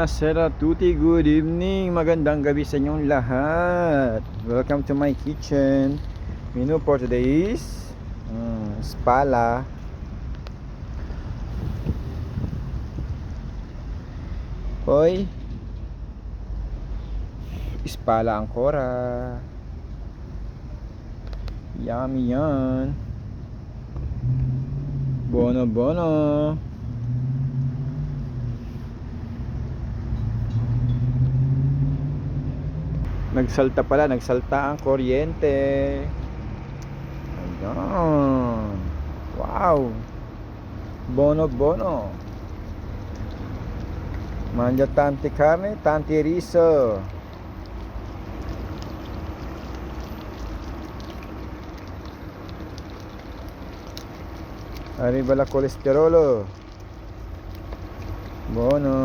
Buonasera tutti, good evening, magandang gabi sa inyong lahat. Welcome to my kitchen. Menu for today is spala. Hoy, spala ancora. Yummy yan. Bono bono. Nagsalta ang kuryente. Ayan. Wow. Bono bono. Mangia tante carne, tanti riso. Arriba la colesterolo. Bono.